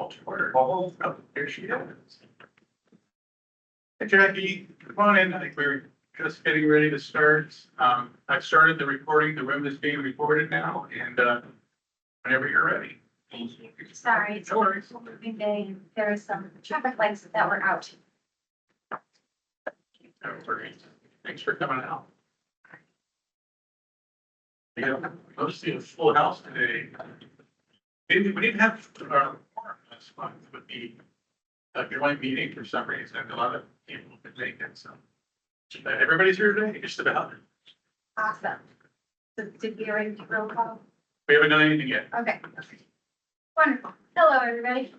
call to order. Oh, there she is. Hey, Jackie, come on in. I think we're just getting ready to start. I've started the recording. The room is being recorded now, and whenever you're ready. Thank you. Sorry, it's a No worries. moving day. There are some traffic lights that were out. No worries. Thanks for coming out. Yeah, mostly a full house today. We didn't have our forum last month with the joint meeting for some reason. A lot of people could make it, so everybody's here today, just about. Awesome. So did we already do roll call? We haven't done anything yet. Okay. Wonderful. Hello, everybody.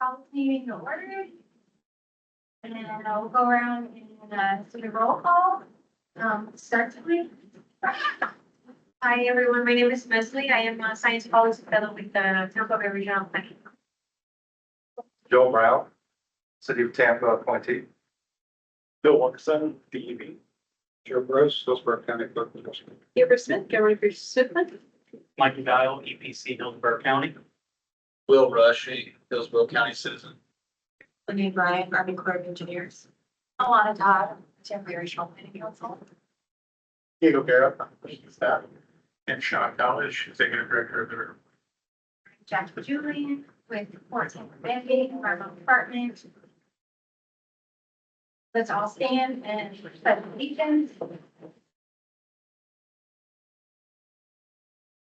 Call this meeting to order. And then I'll go around and do the roll call. Start tonight. Hi, everyone. My name is Leslie. I am a science policy fellow with the Tampa Bay Regional Planning. Joel Brown, City of Tampa appointee. Bill Wilkerson, DEP. Joe Gross, Hillsborough County Clerk. Huber Smith, Governor Smith. Mikey Dial, EPC, Hillsborough County. Will Rush, a Hillsborough County citizen. Renee Bryan, Army Corps of Engineers. Alana Todd, Tampa Bay Regional Planning Council. Diego Guerra, staff. And Sean College, executive director of the room. Jackie Julian with Fort Tampa Bay Environmental Department. Let's all stand and pledge allegiance.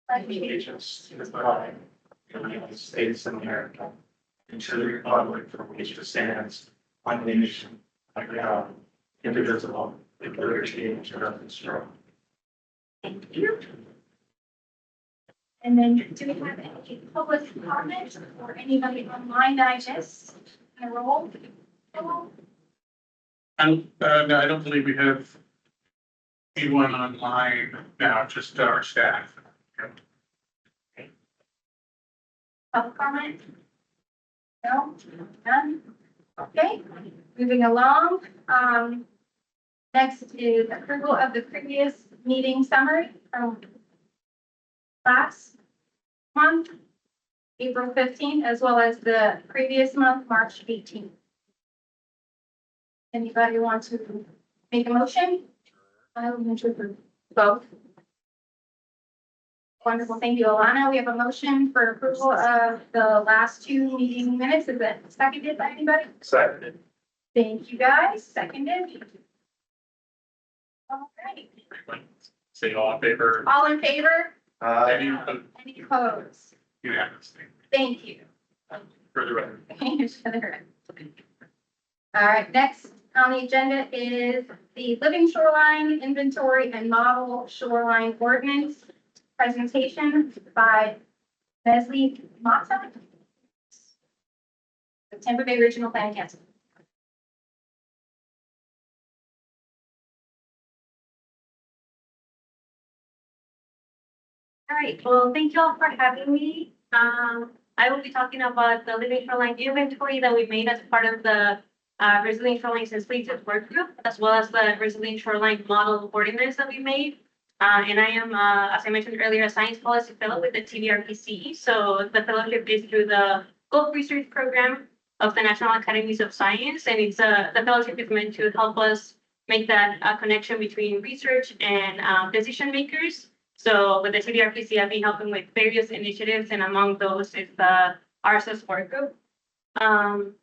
Allegiance to the flag of the United States of America and to the republic for which it stands, one nation, under God, indivisible, with liberty and justice for all. Thank you. And then do we have any public comments or anybody online that I missed? Can I roll? No, I don't believe we have anyone online now, just our staff. Public comment? No, none? Okay, moving along. Next is approval of the previous meeting summary from last month, April 15th, as well as the previous month, March 18th. Anybody want to make a motion? I will move to approve both. Wonderful, thank you, Alana. We have a motion for approval of the last two meeting minutes. Is that seconded by anybody? Seconded. Thank you, guys. Seconded. All right. Say all in favor. All in favor? Any Any opposed? unanimously Thank you. for the record. All right, next on the agenda is the living shoreline inventory and model shoreline ordinance presentation by Leslie Mata, the Tampa Bay Regional Planning Council. All right, well, thank you all for having me. I will be talking about the living shoreline inventory that we made as part of the resilient shoreline sensitivity work group, as well as the resilient shoreline model ordinance that we made. And I am, as I mentioned earlier, a science policy fellow with the TVRPC. So the fellowship is through the Gulf Research Program of the National Academies of Science, and it's the fellowship is meant to help us make that connection between research and decision makers. So with the TVRPC, I've been helping with various initiatives, and among those is the RSS work group. And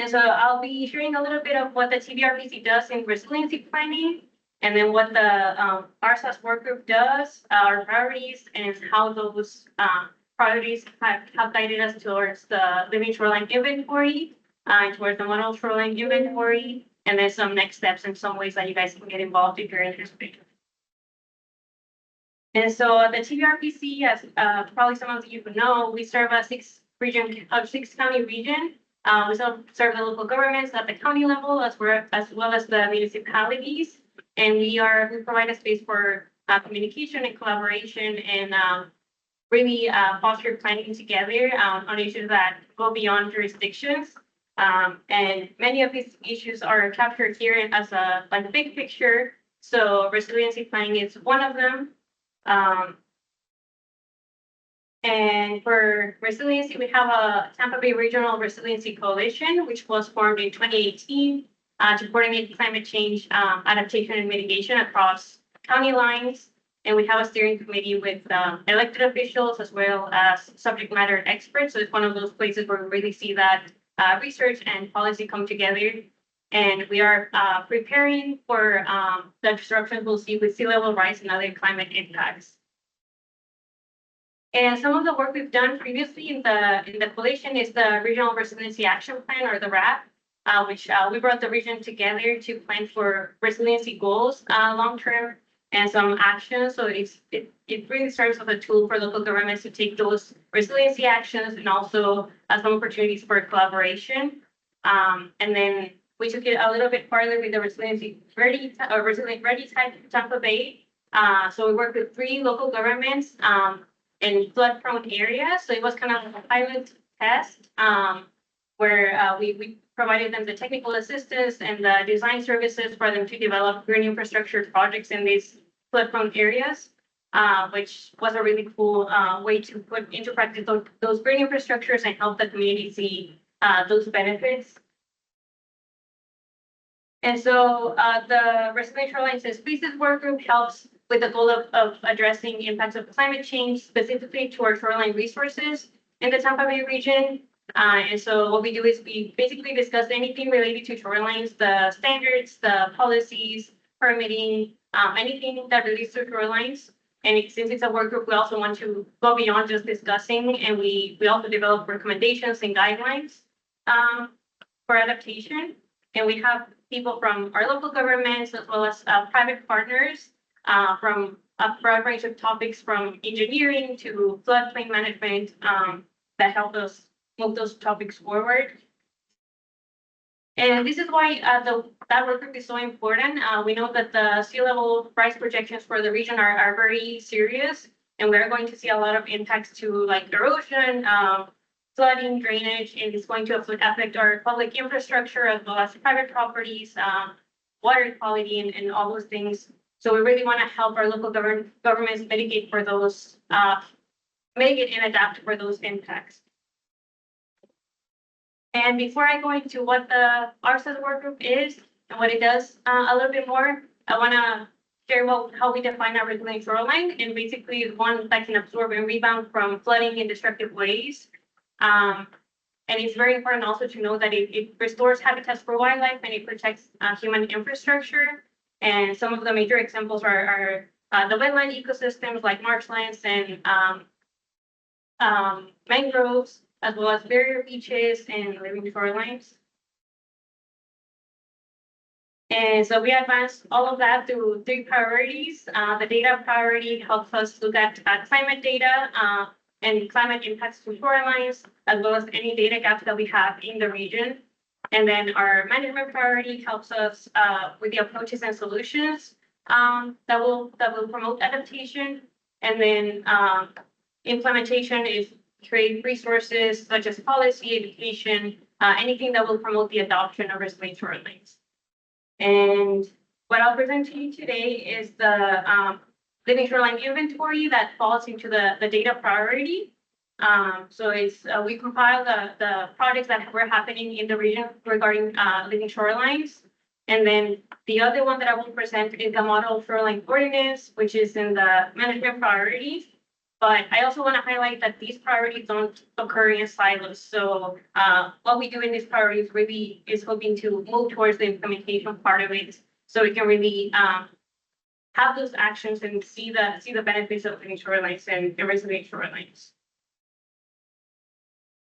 so I'll be sharing a little bit of what the TVRPC does in resiliency planning, and then what the RSS work group does, our priorities, and how those priorities have guided us towards the living shoreline inventory, towards the model shoreline inventory, and then some next steps and some ways that you guys can get involved if you're interested. And so the TVRPC, as probably some of you know, we serve a six county region. We serve the local governments at the county level, as well as the municipalities. And we provide a space for communication and collaboration, and really foster planning together on issues that go beyond jurisdictions. And many of these issues are captured here as a big picture. So resiliency planning is one of them. And for resiliency, we have a Tampa Bay Regional Resiliency Coalition, which was formed in 2018 to coordinate climate change adaptation and mitigation across county lines. And we have a steering committee with elected officials as well as subject matter experts. So it's one of those places where we really see that research and policy come together. And we are preparing for the disruptions we'll see with sea level rise and other climate impacts. And some of the work we've done previously in the coalition is the Regional Resiliency Action Plan, or the RAP, which we brought the region together to plan for resiliency goals long term and some actions. So it really serves as a tool for local governments to take those resiliency actions and also some opportunities for collaboration. And then we took it a little bit farther with the resiliency ready or resilient ready type Tampa Bay. So we worked with 3 local governments in flood prone areas. So it was kind of a pilot test where we provided them the technical assistance and the design services for them to develop green infrastructure projects in these flood prone areas, which was a really cool way to put into practice those green infrastructures and help the community see those benefits. And so the Resilient Shorelines and Spaces Work Group helps with the goal of addressing impacts of climate change, specifically to our shoreline resources in the Tampa Bay region. And so what we do is we basically discuss anything related to shorelines, the standards, the policies, permitting, anything that relates to shorelines. And since it's a work group, we also want to go beyond just discussing, and we also develop recommendations and guidelines for adaptation. And we have people from our local governments as well as private partners from a broad range of topics, from engineering to floodplain management, that help us move those topics forward. And this is why that work group is so important. We know that the sea level rise projections for the region are very serious, and we're going to see a lot of impacts to like erosion, flooding, drainage, and it's going to affect our public infrastructure as well as private properties, water quality, and all those things. So we really want to help our local governments mitigate for those, mitigate and adapt for those impacts. And before I go into what the RSAS work group is and what it does a little bit more, I want to share how we define our resilient shoreline, and basically is one that can absorb and rebound from flooding in destructive ways. And it's very important also to know that it restores habitats for wildlife and it protects human infrastructure. And some of the major examples are the wetland ecosystems like marshlands and mangroves, as well as barrier beaches and living shorelines. And so we advanced all of that through 3 priorities. The data priority helps us look at climate data and climate impacts to shorelines, as well as any data gaps that we have in the region. And then our management priority helps us with the approaches and solutions that will promote adaptation. And then implementation is create resources such as policy, education, anything that will promote the adoption of resilient shorelines. And what I'll present to you today is the living shoreline inventory that falls into the data priority. So it's we compile the projects that were happening in the region regarding living shorelines. And then the other one that I will present is the model shoreline ordinance, which is in the management priorities. But I also want to highlight that these priorities don't occur in silos. So what we do in these priorities really is hoping to move towards the implementation part of it, so we can really have those actions and see the benefits of living shorelines and resilient shorelines.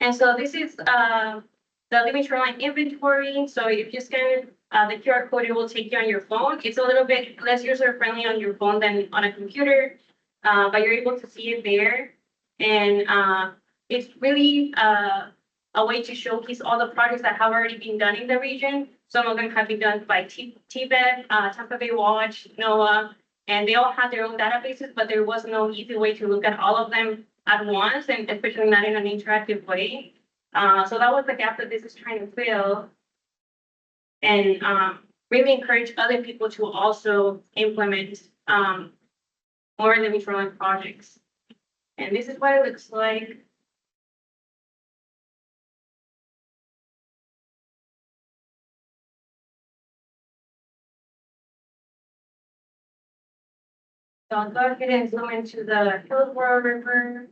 And so this is the living shoreline inventory. So if you scan the QR code, it will take you on your phone. It's a little bit less user friendly on your phone than on a computer. But you're able to see it there. And it's really a way to showcase all the projects that have already been done in the region. Some of them have been done by TBED, Tampa Bay Watch, NOAA, and they all had their own databases, but there was no easy way to look at all of them at once, and especially not in an interactive way. So that was the gap that this is trying to fill, and really encourage other people to also implement more living shoreline projects. And this is what it looks like. So I'll go ahead and zoom into the Hillsborough River.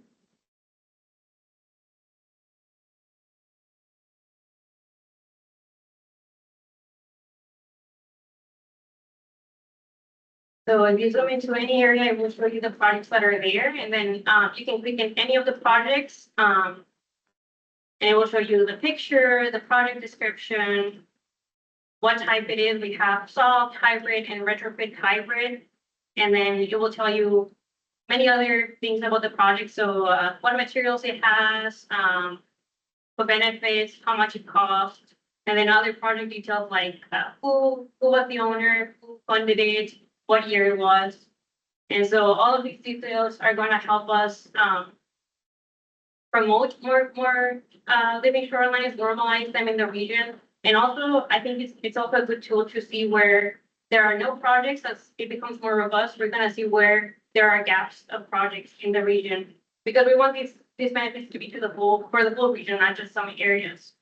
So if you zoom into any area, it will show you the projects that are there, and then you can click in any of the projects, and it will show you the picture, the project description, what type it is. We have soft, hybrid, and retrofit hybrid, and then it will tell you many other things about the project. So what materials it has, what benefits, how much it costs, and then other project details like who was the owner, who funded it, what year it was. And so all of these details are going to help us promote more living shorelines, normalize them in the region. And also, I think it's also a good tool to see where there are no projects. As it becomes more robust, we're going to see where there are gaps of projects in the region, because we want these benefits to be to the whole, for the whole region, not just some areas.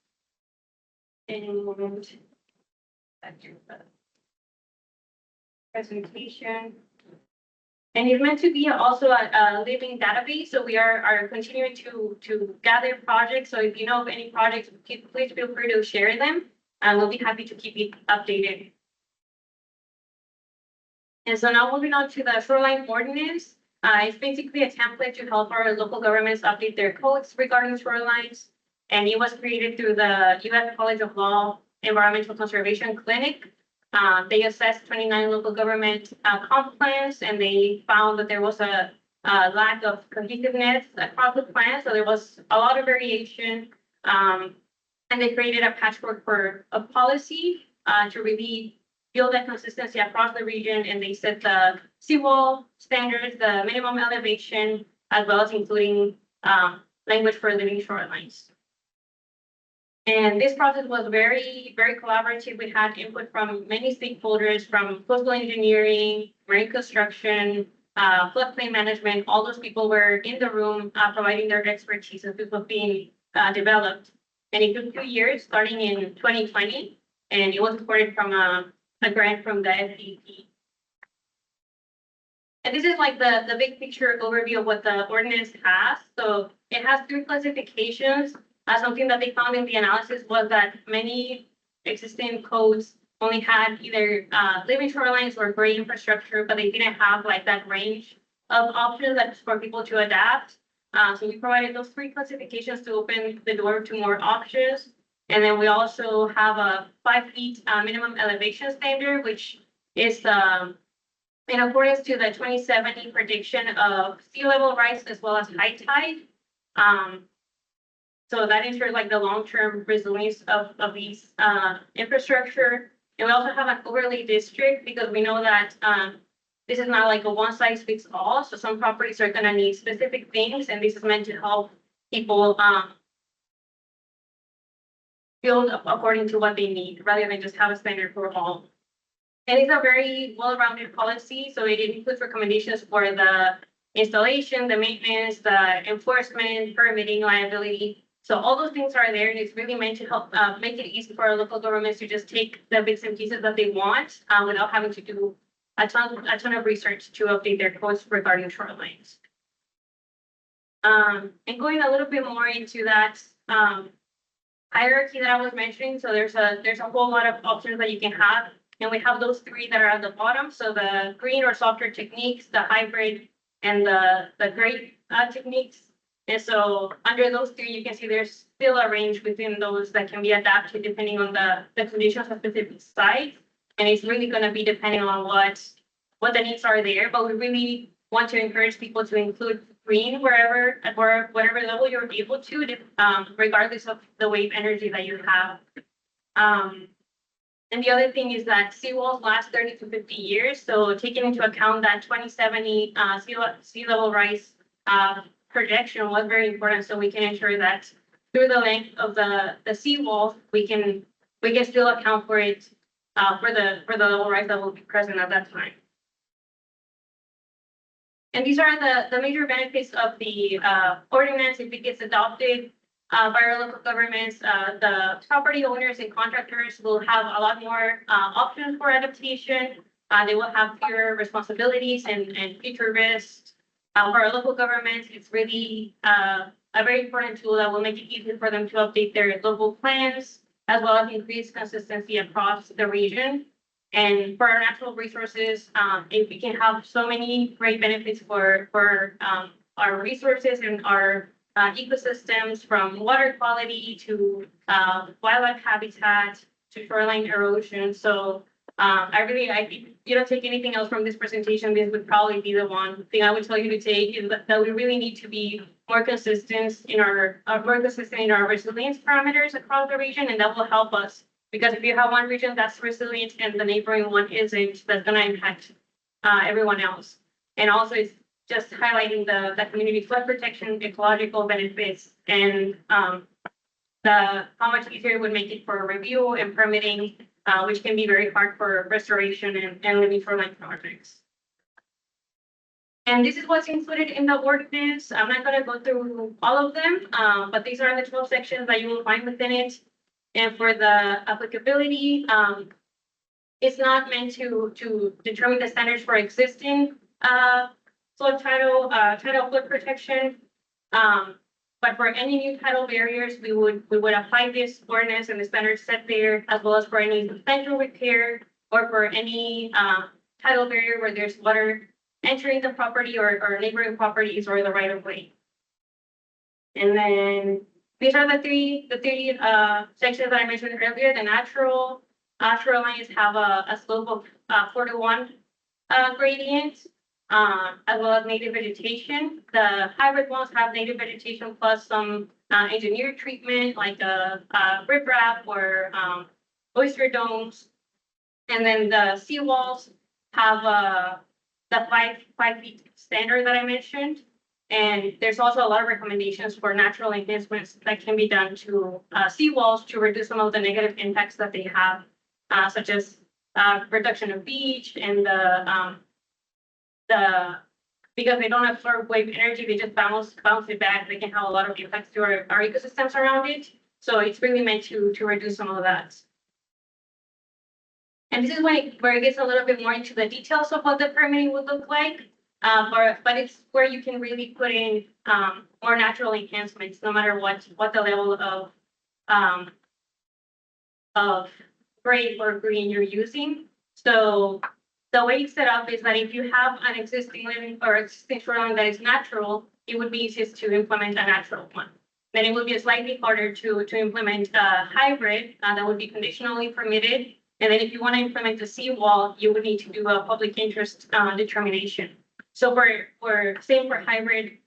And back to the presentation. And it's meant to be also a living database. So we are continuing to gather projects. So if you know of any projects, please feel free to share them. And we'll be happy to keep it updated. And so now moving on to the shoreline ordinance. It's basically a template to help our local governments update their codes regarding shorelines. And it was created through the U.S. College of Law Environmental Conservation Clinic. They assessed 29 local government comp plans, and they found that there was a lack of cohesiveness across the plan. So there was a lot of variation, and they created a patchwork of policy to really build that consistency across the region. And they set the seawall standards, the minimum elevation, as well as including language for living shorelines. And this process was very, very collaborative. We had input from many stakeholders, from coastal engineering, marine construction, floodplain management. All those people were in the room providing their expertise as this was being developed. And it took 2 years, starting in 2020, and it was supported from a grant from the SDP. And this is like the big picture overview of what the ordinance has. So it has 3 classifications. Something that they found in the analysis was that many existing codes only had either living shorelines or gray infrastructure, but they didn't have like that range of options that's for people to adapt. So we provided those 3 classifications to open the door to more options. And then we also have a 5 feet minimum elevation standard, which is in accordance to the 2070 prediction of sea level rise as well as high tide. So that ensures like the long-term resilience of these infrastructure. And we also have an overlay district because we know that this is not like a one size fits all. So some properties are going to need specific things, and this is meant to help people build according to what they need rather than just have a standard for all. And it's a very well-rounded policy. So it includes recommendations for the installation, the maintenance, the enforcement, permitting, liability. So all those things are there, and it's really meant to help make it easy for our local governments to just take the bits and pieces that they want without having to do a ton of research to update their codes regarding shorelines. And going a little bit more into that hierarchy that I was mentioning, so there's a whole lot of options that you can have, and we have those 3 that are at the bottom. So the green or softer techniques, the hybrid, and the gray techniques. And so under those 3, you can see there's still a range within those that can be adapted depending on the conditions of specific site. And it's really going to be depending on what the needs are there. But we really want to encourage people to include green wherever, at whatever level you're able to, regardless of the wave energy that you have. And the other thing is that seawalls last 30 to 50 years. So taking into account that 2070 sea level rise projection was very important, so we can ensure that through the length of the seawall, we can still account for it for the level rise that will be present at that time. And these are the major benefits of the ordinance if it gets adopted by our local governments. The property owners and contractors will have a lot more options for adaptation. They will have fewer responsibilities and future risks. For our local governments, it's really a very important tool that will make it easier for them to update their local plans, as well as increase consistency across the region. And for our natural resources, if we can have so many great benefits for our resources and our ecosystems, from water quality to wildlife habitat to shoreline erosion. So I think you don't take anything else from this presentation, this would probably be the one thing I would tell you to take, is that we really need to be more consistent in our resilience parameters across the region, and that will help us. Because if you have one region that's resilient and the neighboring one isn't, that's gonna impact everyone else. And also it's just highlighting the community flood protection, ecological benefits, and how much easier it would make it for review and permitting, which can be very hard for restoration and living shoreline projects. And this is what's included in the ordinance. I'm not gonna go through all of them, but these are the 12 sections that you will find within it. And for the applicability, it's not meant to determine the standards for existing flood tidal flood protection. But for any new tidal barriers, we would apply this ordinance and the standards set there, as well as for any substantial repair or for any tidal barrier where there's water entering the property or neighboring properties or the right of way. And then these are the three sections that I mentioned earlier. The natural shorelines have a slope of 4:1 gradient, as well as native vegetation. The hybrid ones have native vegetation plus some engineered treatment like riprap or oyster domes. And then the seawalls have the 5 feet standard that I mentioned. And there's also a lot of recommendations for natural enhancements that can be done to seawalls to reduce some of the negative impacts that they have, such as reduction of beach and because they don't absorb wave energy, they just bounce it back. They can have a lot of impacts to our ecosystems around it. So it's really meant to reduce some of that. And this is where it gets a little bit more into the details of what the permitting would look like. But it's where you can really put in more natural enhancements, no matter what the level of gray or green you're using. So the way it's set up is that if you have an existing living or existing shoreline that is natural, it would be easiest to implement a natural one. Then it would be slightly harder to implement a hybrid that would be conditionally permitted. And then if you want to implement a seawall, you would need to do a public interest determination. So for same for hybrid,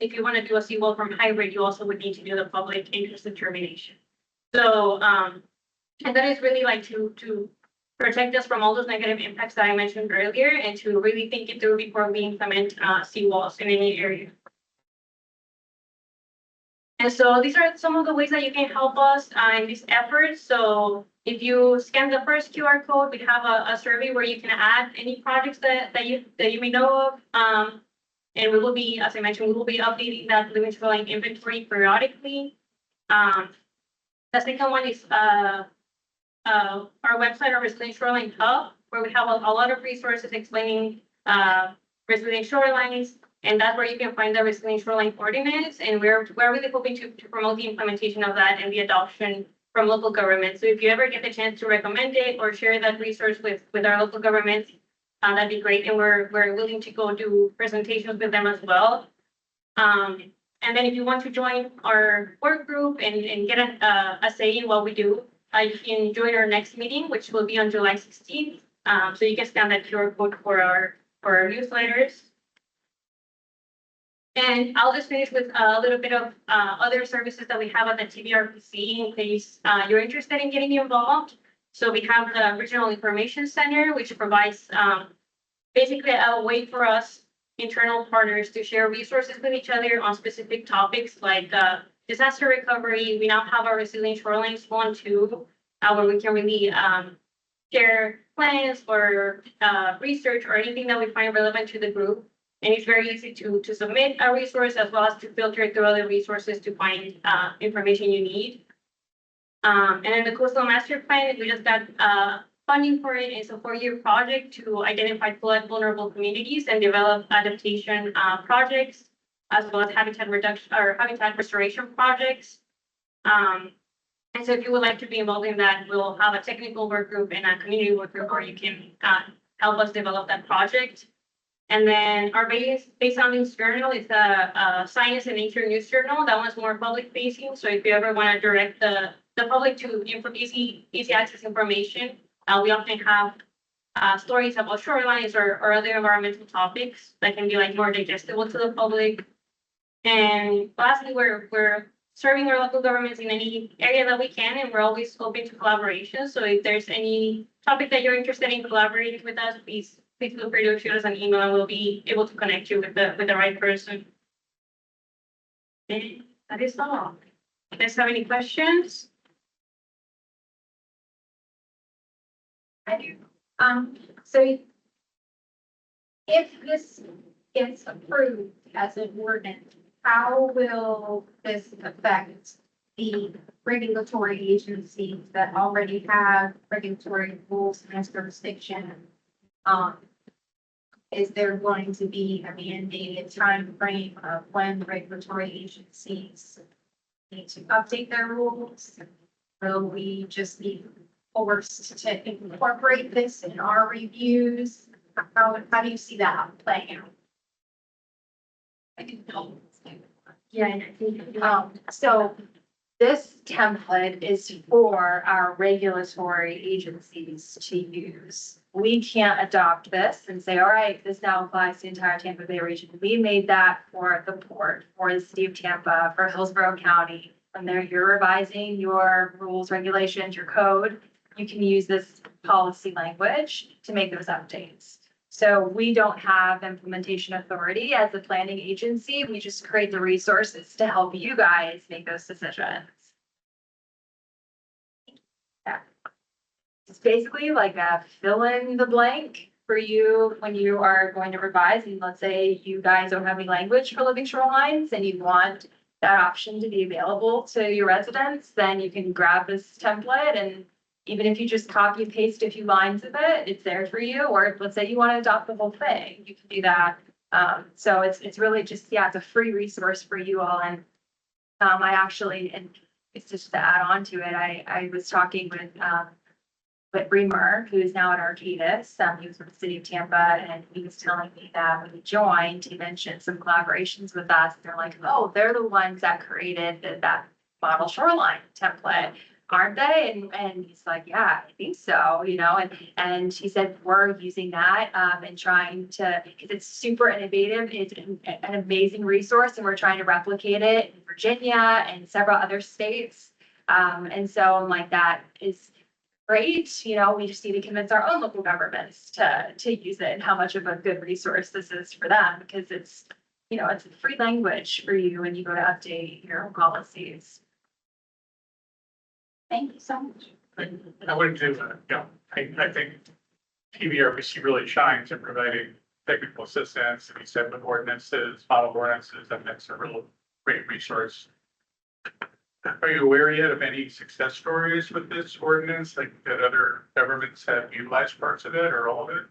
if you want to do a seawall from hybrid, you also would need to do the public interest determination. So and that is really like to protect us from all those negative impacts that I mentioned earlier, and to really think it through before we implement seawalls in any area. And so these are some of the ways that you can help us in this effort. So if you scan the first QR code, we have a survey where you can add any projects that you may know of. And we will be, as I mentioned, we will be updating that living shoreline inventory periodically. The second one is our website, our Resilient Shoreline Hub, where we have a lot of resources explaining resilient shorelines. And that's where you can find the Resilient Shoreline Ordinance. And we're really hoping to promote the implementation of that and the adoption from local governments. So if you ever get the chance to recommend it or share that resource with our local governments, that'd be great. And we're willing to go do presentations with them as well. And then if you want to join our work group and get a say in what we do, you can join our next meeting, which will be on July 16th. So you can scan that QR code for our newsletters. And I'll just finish with a little bit of other services that we have at the TVRPC in case you're interested in getting involved. So we have the Regional Information Center, which provides basically a way for us internal partners to share resources with each other on specific topics like disaster recovery. We now have our Resilient Shorelines 1-2, where we can really share plans or research or anything that we find relevant to the group. And it's very easy to submit a resource as well as to filter through other resources to find information you need. And then the coastal master plan, we just got funding for it. It's a 4-year project to identify flood vulnerable communities and develop adaptation projects, as well as habitat reduction or habitat restoration projects. And so if you would like to be involved in that, we'll have a technical work group and a community work group where you can help us develop that project. And then our base soundings journal is a science and nature news journal. That one's more public facing. So if you ever want to direct the public to easy access information, we often have stories about shorelines or other environmental topics that can be like more digestible to the public. And lastly, we're serving our local governments in any area that we can, and we're always open to collaboration. So if there's any topic that you're interested in collaborating with us, please feel free to shoot us an email and we'll be able to connect you with the right person. And that is all. You guys have any questions? I do. So if this gets approved as an ordinance, how will this affect the regulatory agencies that already have regulatory rules in this jurisdiction? Is there going to be a mandated time frame of when regulatory agencies need to update their rules? Will we just be forced to incorporate this in our reviews? How do you see that playing out? Yeah, and I think, so this template is for our regulatory agencies to use. We can't adopt this and say, all right, this now applies to the entire Tampa Bay region. We made that for the port, for the city of Tampa, for Hillsborough County. When you're revising your rules, regulations, your code, you can use this policy language to make those updates. So we don't have implementation authority as a planning agency. We just create the resources to help you guys make those decisions. Yeah. It's basically like a fill in the blank for you when you are going to revise. And let's say you guys don't have any language for living shorelines and you want that option to be available to your residents, then you can grab this template, and even if you just copy and paste a few lines of it, it's there for you. Or let's say you want to adopt the whole thing, you can do that. So it's really just, yeah, it's a free resource for you all. And I actually, and it's just to add on to it, I was talking with Bremer, who is now at Arcadis. He was with the city of Tampa, and he was telling me that when he joined, he mentioned some collaborations with us. They're like, oh, they're the ones that created that model shoreline template, aren't they? And he's like, yeah, I think so, you know, and he said, we're using that and trying to, because it's super innovative. It's an amazing resource, and we're trying to replicate it in Virginia and several other states. And so I'm like, that is great. You know, we just need to convince our own local governments to use it, and how much of a good resource this is for them, because it's, you know, it's a free language for you when you go to update your own policies. Thank you so much. I wouldn't do that, I think TVRPC really shines in providing technical assistance, and he said with ordinances, model ordinances, and that's a real great resource. Are you aware yet of any success stories with this ordinance, like that other governments have utilized parts of it or all of it?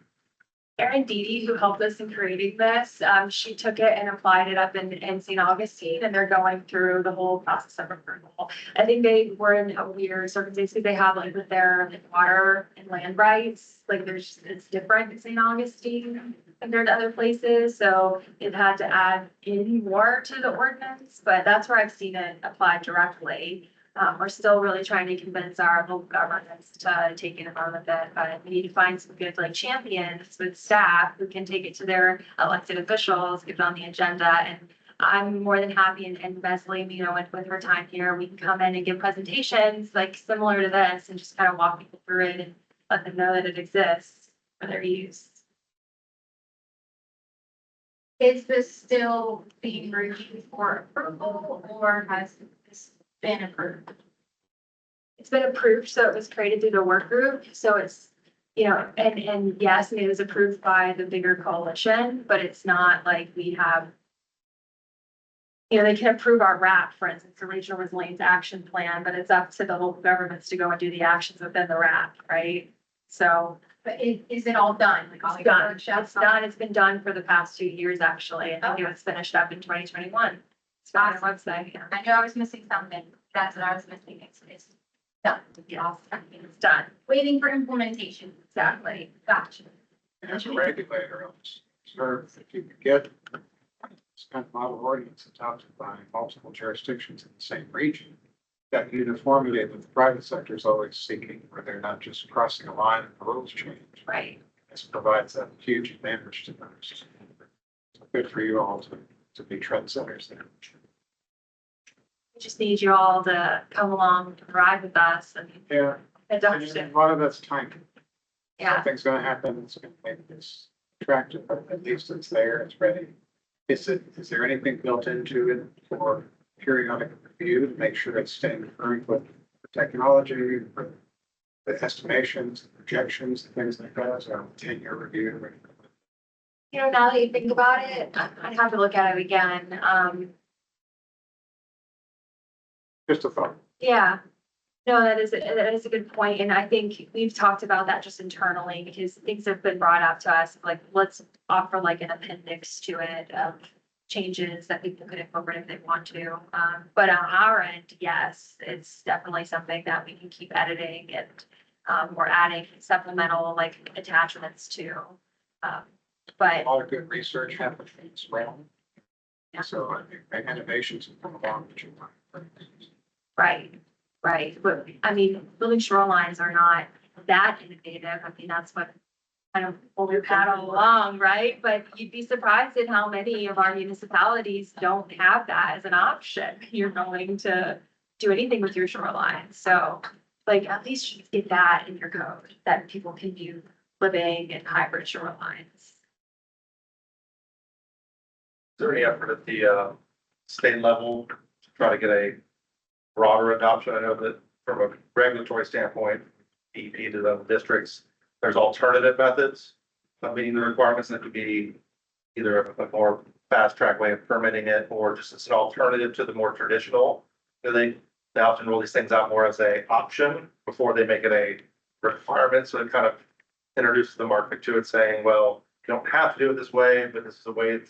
Erin Dede, who helped us in creating this, she took it and applied it up in St. Augustine, and they're going through the whole process of approval. I think they were in a weird circumstance because they have like with their water and land rights, like it's different in St. Augustine compared to other places. So they've had to add in more to the ordinance, but that's where I've seen it applied directly. We're still really trying to convince our local governments to take it on with it, but we need to find some good like champions with staff who can take it to their elected officials, get it on the agenda. And I'm more than happy, and Leslie, you know, with her time here, we can come in and give presentations like similar to this and just kind of walk people through it and let them know that it exists for their use. Is this still being reviewed for approval, or has this been approved? It's been approved, so it was created through the work group. So it's you know, and yes, it was approved by the bigger coalition, but it's not like we have, you know, they can approve our RAP, for instance, the Regional Resilience Action Plan, but it's up to the local governments to go and do the actions within the RAP, right? So But is it all done? Like, all it's the done, workshops? it's done, it's been done for the past 2 years, actually. I think it was finished up in 2021. It's on our website, yeah. I knew I was missing something. That's what I was missing. It's done. Yes, it's done, Waiting for implementation. exactly. Gotcha. As a regulator, I'm sure if you could get this kind of model ordinance adopted by multiple jurisdictions in the same region, that uniformity that the private sector is always seeking, where they're not just crossing a line and the rules change. Right. This provides a huge advantage to those. So good for you all to be trendsetters there. We just need you all to come along and ride with us and Yeah, adopt and it. a lot of that's timing. Yeah, Something's gonna happen, it's gonna make this attractive, but at least it's there, it's ready. Is there anything built into it for periodic review to make sure it's staying current with the technology, for the estimations, the projections, the things like that, so 10-year review? you know, now that you think about it, I'd have to look at it again. Just a thought. Yeah. No, that is a good point, and I think we've talked about that just internally, because things have been brought up to us, like, let's offer like an appendix to it of changes that people could incorporate if they want to. But on our end, yes, it's definitely something that we can keep editing and we're adding supplemental like attachments to. But A lot of good research happening in this realm. Yeah. So I think innovations have come along that you might. Right, but I mean, building shorelines are not that innovative. I mean, that's what kind of what we've had all along, right? But you'd be surprised at how many of our municipalities don't have that as an option. You're going to do anything with your shoreline. So like, at least you get that in your code, that people can do living and hybrid shorelines. Is there any effort at the state level to try to get a broader adoption? I know that from a regulatory standpoint, EP to the districts, there's alternative methods of meeting the requirements that could be either a more fast track way of permitting it, or just it's an alternative to the more traditional. You know, they often roll these things out more as a option before they make it a requirement. So it kind of introduces the market to it, saying, well, you don't have to do it this way, but this is a way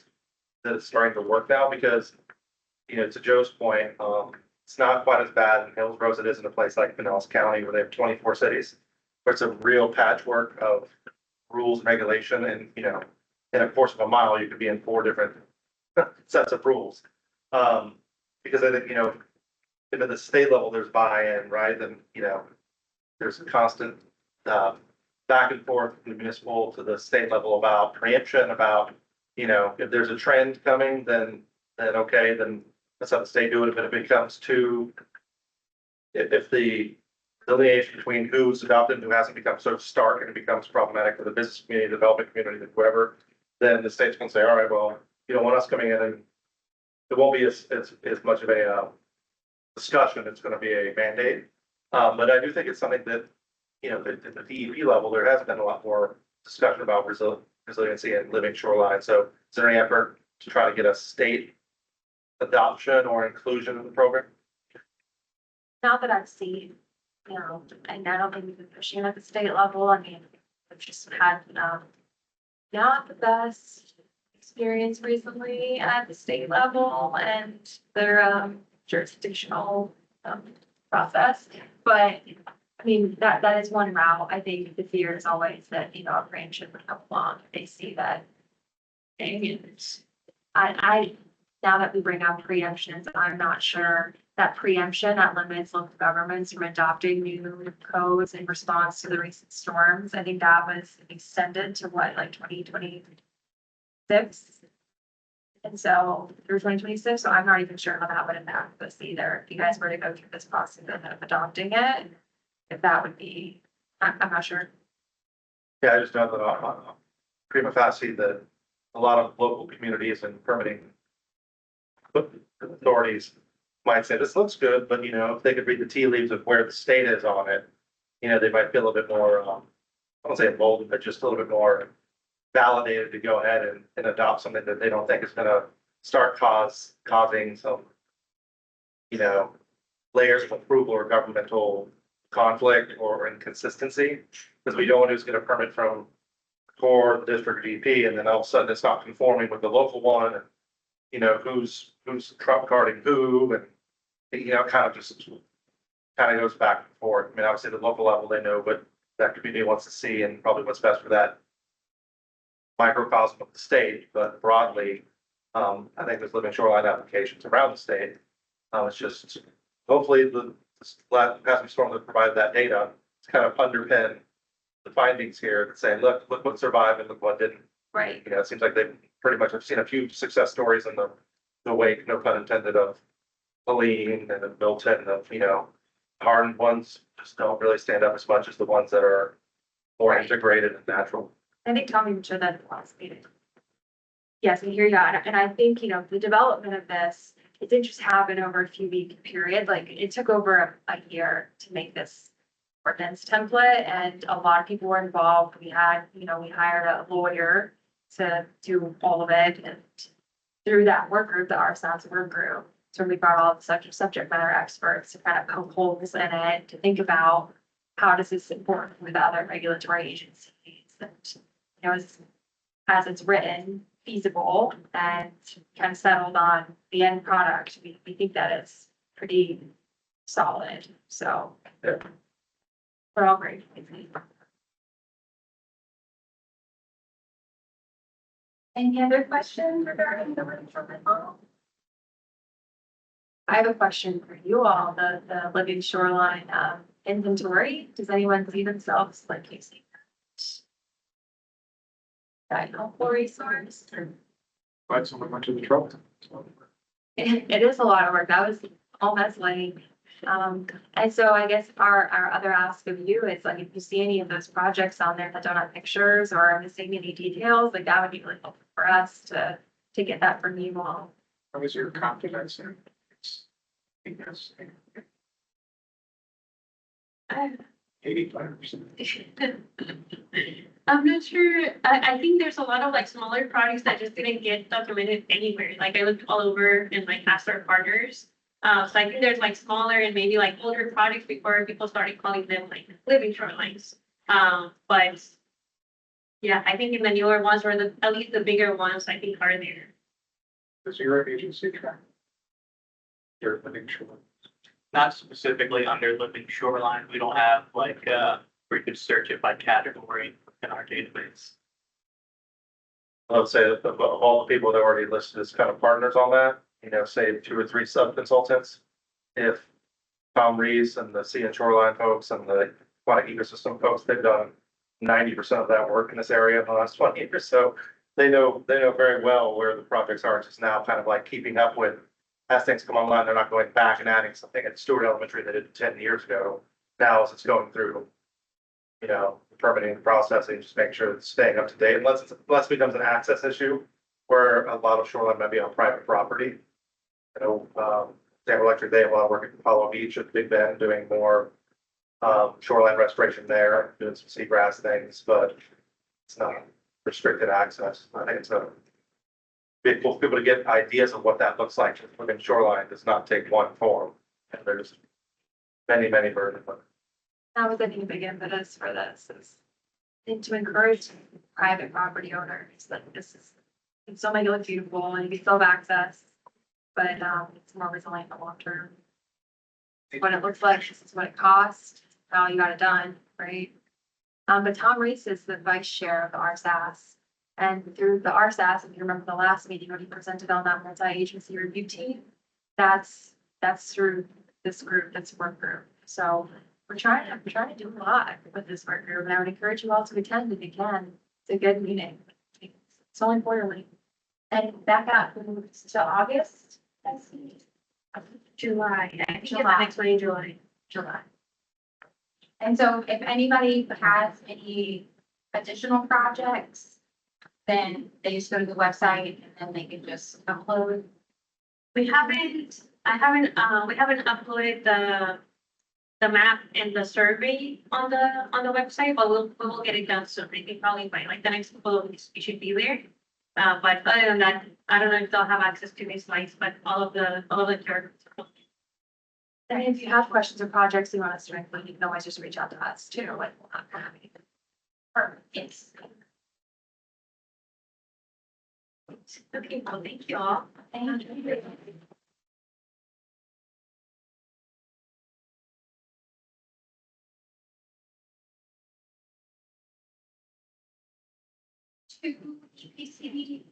that it's starting to work now. Because, you know, to Joe's point, it's not quite as bad in Hillsborough as it is in a place like Pinellas County, where they have 24 cities. But it's a real patchwork of rules and regulation, and, you know, in a course of a mile, you could be in 4 different sets of rules. Because I think, you know, if at the state level, there's buy-in, right? Then, you know, there's a constant back and forth from the municipal to the state level about preemption, about, you know, if there's a trend coming, then okay, then let's have the state do it. If it becomes too, if the delineation between who's adopted and who hasn't become so stark, and it becomes problematic for the business community, the development community, whoever, then the state's gonna say, all right, well, you don't want us coming in, and it won't be as much of a discussion. It's gonna be a mandate. But I do think it's something that, you know, at the DEP level, there has been a lot more discussion about resiliency and living shoreline. So is there any effort to try to get a state adoption or inclusion in the program? Not that I've seen, you know, and I don't think we've been pushing at the state level. I mean, we've just had, not the best experience recently at the state level and their, jurisdictional, process. But, I mean, that is one route. I think the fear is always that, you know, a branch would come along, if they see that. And now that we bring up preemptions, I'm not sure that preemption that limits local governments from adopting new codes in response to the recent storms. I think that was extended to what, like 2026? And so through 2026, so I'm not even sure how that would impact us either. If you guys were to go through this process of adopting it, if that would be, I'm not sure. Yeah, I just know that prima facie that a lot of local communities and permitting authorities might say, this looks good, but, you know, if they could read the tea leaves of where the state is on it, you know, they might feel a bit more I won't say emboldened, but just a little bit more validated to go ahead and adopt something that they don't think is gonna start causing some, you know, layers of approval or governmental conflict or inconsistency. Because we don't want to just get a permit from core district DP and then all of a sudden it's not conforming with the local one. And, you know, who's trump carding who and, you know, kind of goes back and forth. I mean, obviously the local level, they know what that community wants to see and probably what's best for that microcosm of the state, but broadly, I think there's living shoreline applications around the state. It's just, hopefully the past storm that provided that data to kind of underpin the findings here and say, look what survived and look what didn't. Right. You know, it seems like they pretty much have seen a few success stories in the wake, no pun intended, of Helene and of Milton, of, you know, hardened ones just don't really stand up as much as the ones that are more integrated and natural. I think Tommy mentioned that at the last meeting. Yes, I hear you. And I think, you know, the development of this, it didn't just happen over a few week period. Like it took over a year to make this ordinance template and a lot of people were involved. We had, you know, we hired a lawyer to do all of it. And through that work group, the RSAS work group, so we brought all the subject matter experts to kind of poke holes in it, to think about how does this work with other regulatory agencies and, you know, as it's written, feasible and kind of settled on the end product. We think that it's pretty solid, so. Yeah. We're all great. Any other questions regarding the living shoreline model? I have a question for you all, the living shoreline inventory. Does anyone see themselves like using that helpful resource? Glad someone went to the trouble. It is a lot of work. That was all that's like. And so I guess our other ask of you is like, if you see any of those projects on there that don't have pictures or are missing any details, like that would be really helpful for us to get that from you all. What was your confidence in? Yes. 85%. I'm not sure. I think there's a lot of like smaller projects that just didn't get documented anywhere. Like I looked all over and like asked our partners. So I think there's like smaller and maybe like older projects before people started calling them like living shorelines. But yeah, I think in the newer ones or at least the bigger ones, I think are there. Does your agency track? Your living shoreline. Not specifically under living shoreline. We don't have like, where you could search it by category in our database. I would say that of all the people that are already listed as kind of partners on that, you know, say 2 or 3 sub-consultants. If Tom Rees and the Sea and Shoreline folks and the aquatic ecosystem folks, they've done 90% of that work in this area in the last 20 years. So they know very well where the projects are. It's just now kind of like keeping up with, as things come online, they're not going back and adding something at Stewart Elementary they did 10 years ago. Now as it's going through, you know, the permitting processing, just make sure it's staying up to date, unless it becomes an access issue where a lot of shoreline might be on private property. You know, Denver Electric, they have a lot of work at Apollo Beach at Big Bend doing more shoreline restoration there, doing some seagrass things, but it's not restricted access. I think it's a big for people to get ideas of what that looks like. Living shoreline does not take one form, and there's many versions of it. That was, I think, a big impetus for this is and to encourage private property owners that this is, can still make it look beautiful and you can still have access, but it's more resilient in the long term. What it looks like, this is what it costs, how you got it done, right? But Tom Rees is the vice chair of the RSAS. And through the RSAS, if you remember the last meeting when he presented on that multi-agency review team, that's through this group, this work group. So we're trying to do a lot with this work group, and I would encourage you all to attend if you can. It's a good meeting. It's only quarterly. And back up to August, that's July. I think it's July. next one in July. July. And so if anybody has any additional projects, then they just go to the website and then they can just upload. We haven't uploaded the map and the survey on the website, but we will get it done soon. I think probably by like the next couple of weeks, it should be there. But other than that, I don't know if they'll have access to these slides, but all of the QR. And if you have questions or projects you want us to include, you can always just reach out to us too, like, we'll have anything. Perfect. Yes. Okay, well, thank you all. Thank you. Two EPC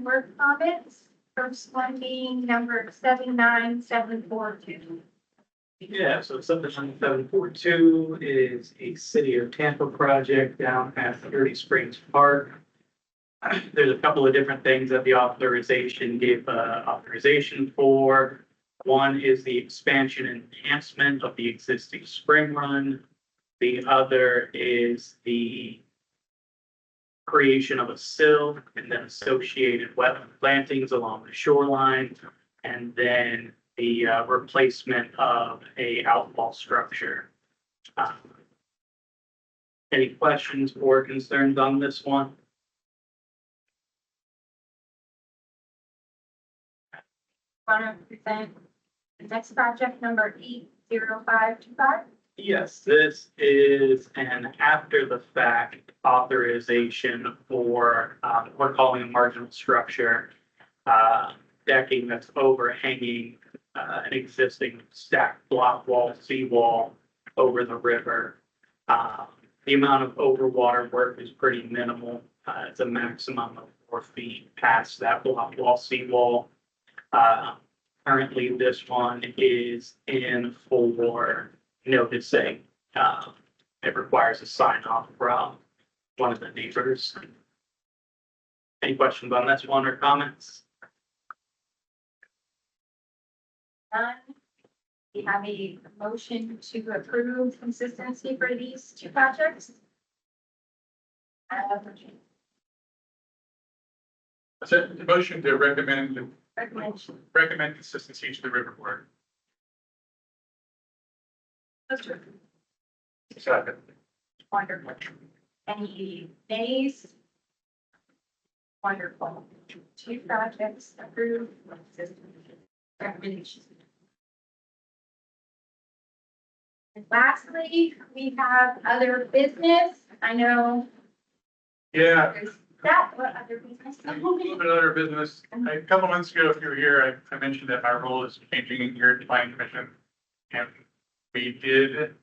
work comments. First one being number 79742. Yeah, so 79742 is a City of Tampa project down at Dirty Springs Park. There's a couple of different things that the authorization gave authorization for. One is the expansion and enhancement of the existing spring run. The other is the creation of a sill and then associated wetland plantings along the shoreline. And then the replacement of a outfall structure. Any questions or concerns on this one? Want to present the next project number 80525? Yes, this is an after the fact authorization for what we're calling a marginal structure. Decking that's overhanging an existing stacked block wall, seawall over the river. The amount of overwater work is pretty minimal. It's a maximum of 4 feet past that block wall, seawall. Currently, this one is in for noticing. It requires a sign off from one of the neighbors. Any questions on this one or comments? None. We have a motion to approve consistency for these two projects. That's it, the motion to recommend Recommend. consistency to the river board. Second. Wonderful. Any nays? Wonderful. Two projects approved. Recommendations. And lastly, we have other business. I know Yeah, there's that, what other business? a little bit of other business. A couple months ago, if you were here, I mentioned that my role is changing here at the planning commission. And we did,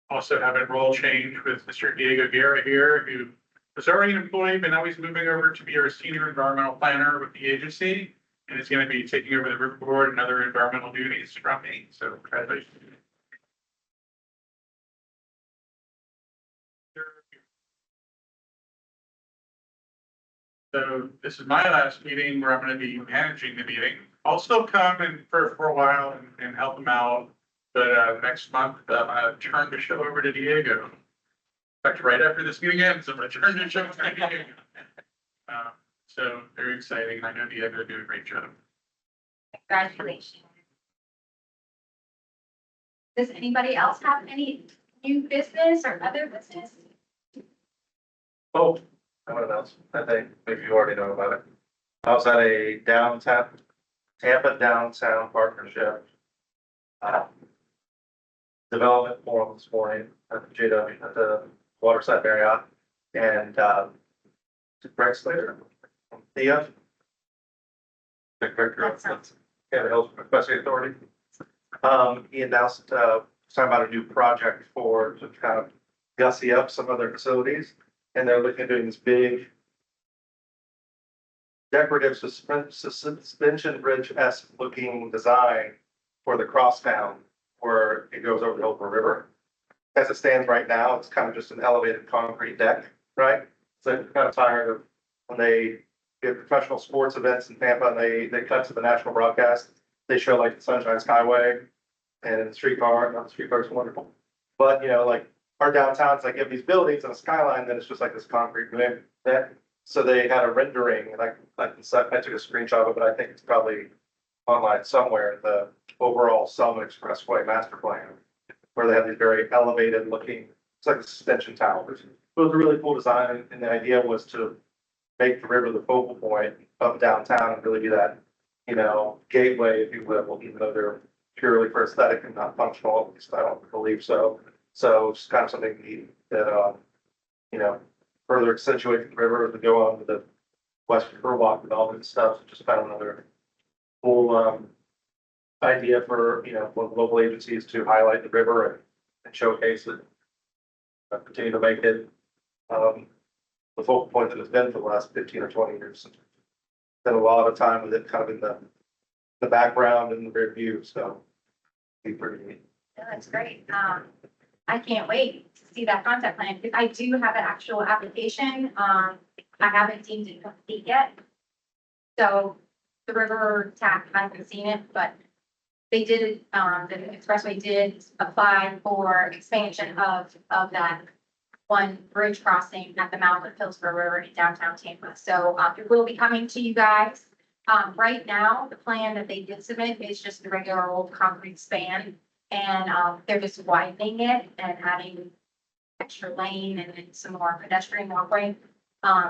also have a role change with Mr. Diego Guerra here, who was already an employee, but now he's moving over to be our senior environmental planner with the agency. And is going to be taking over the river board and other environmental duties from me. So congratulations. So this is my last meeting where I'm going to be managing the meeting. I'll still come in for a while and help them out. But next month, I'm going to turn the show over to Diego. In fact, right after this meeting ends, I'm going to turn the show over to Diego. So very exciting. And I know Diego will do a great job. Congratulations. Does anybody else have any new business or other business? Oh, I want to announce, I think maybe you already know about it. I was at a Tampa downtown partnership development forum this morning at the JW, at the Waterside Marriott, and Greg Slater, Thea. The director of the Hillsborough Special Authority. He announced, talking about a new project to kind of gussy up some of their facilities. And they're looking at doing this big decorative suspension bridge-esque looking design for the crosstown where it goes over the Hillsborough River. As it stands right now, it's kind of just an elevated concrete deck, right? So I'm kind of tired of when they get professional sports events in Tampa and they cut to the national broadcast, they show like the Sunshine Skyway and the streetcar. Not the streetcar is wonderful, but like our downtowns, like you have these buildings and a skyline, then it's just like this concrete deck. So they had a rendering, and I took a screenshot of it, but I think it's probably online somewhere, the overall Selma Expressway master plan, where they have these very elevated looking, it's like the suspension towers. It was a really cool design, and the idea was to make the river the focal point of downtown and really be that, you know, gateway, if you will, even though they're purely for aesthetic and not functional, at least I don't believe so. So it's kind of something neat that, you know, further accentuate the river to go on with the Western Riverwalk development and stuff. Just kind of another cool, idea for, you know, for local agencies to highlight the river and showcase it. Continue to make it, the focal point that it's been for the last 15 or 20 years. Spent a lot of time with it kind of in the background and the rear view, so be pretty neat. Yeah, that's great. I can't wait to see that concept plan, because I do have an actual application. I haven't deemed it complete yet. So the river TAC hasn't seen it, but they did, the expressway did apply for expansion of that one bridge crossing at the mouth of Hillsborough River in downtown Tampa. So, it will be coming to you guys. Right now, the plan that they did submit is just the regular old concrete span. And, they're just widening it and adding extra lane and then some more pedestrian walkway.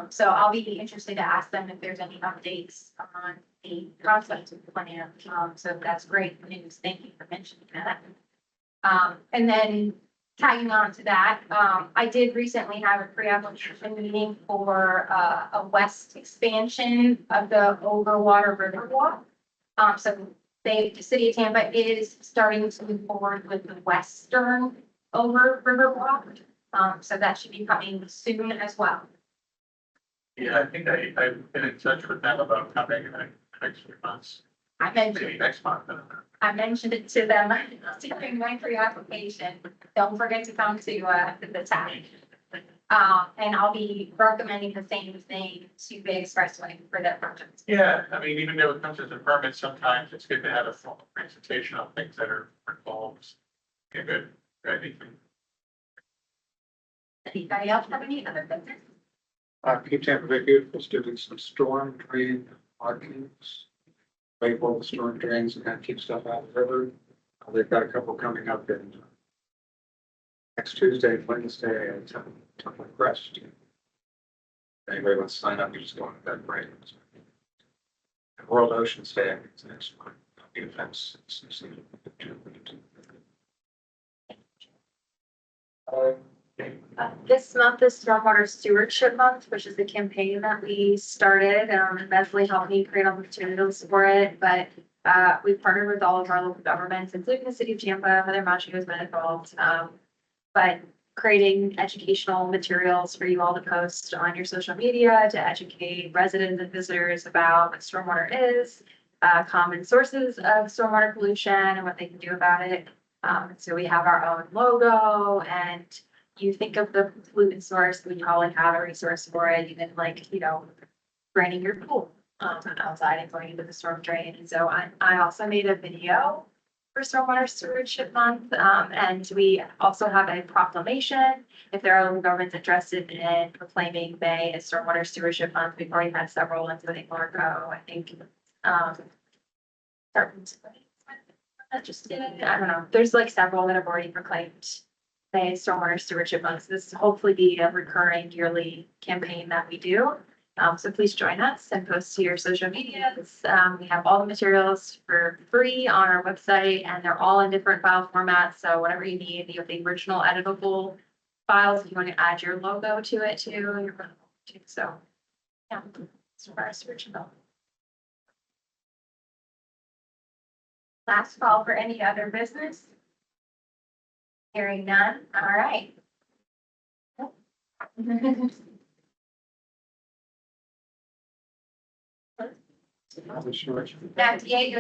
So I'll be interested to ask them if there's any updates on the concept plan. So that's great news. Thank you for mentioning that. And then tagging on to that, I did recently have a pre-application meeting for a west expansion of the Overwater Riverwalk. So the city of Tampa is starting to move forward with the western Riverwalk. So that should be coming soon as well. Yeah, I think I've been in touch with them about coming in the next few months, maybe next month. I mentioned it to them during my pre-application. Don't forget to come to the TAC. And I'll be recommending the same thing to the expressway for that project. Yeah, I mean, even though it comes as a permit, sometimes it's good to have a formal presentation on things that are involved. Okay, good. Ready? Anybody else have any other business? Keep Tampa Bay Beautiful is doing some storm drain markings. Label the storm drains and kind of keep stuff out of the river. They've got a couple coming up in next Tuesday, Wednesday, and Temple Crest. If anybody wants to sign up, you just go on that break. World Oceans Day, I think it's next month. The events. This month is Stormwater Stewardship Month, which is the campaign that we started. Leslie helped me create all the materials for it, but we've partnered with all of our local governments, including the city of Tampa. Heather Machi has been involved. But creating educational materials for you all to post on your social media to educate residents and visitors about what stormwater is, common sources of stormwater pollution and what they can do about it. So we have our own logo, and you think of the pollutant source, we probably have a resource for it, even like, you know, draining your pool outside and going into the storm drain. And so I also made a video for Stormwater Stewardship Month, and we also have a proclamation. If there are local governments interested in proclaiming May as Stormwater Stewardship Month, we've already had several, and so I think more go. I think, just I don't know. There's like several that have already proclaimed May Stormwater Stewardship Month. So this will hopefully be a recurring yearly campaign that we do. So please join us and post to your social medias. We have all the materials for free on our website, and they're all in different file formats. So whatever you need, you have the original editable files. If you want to add your logo to it too, you're welcome to. So yeah, Stormwater Stewardship Month. Last call for any other business? Hearing none, all right. Sure. 98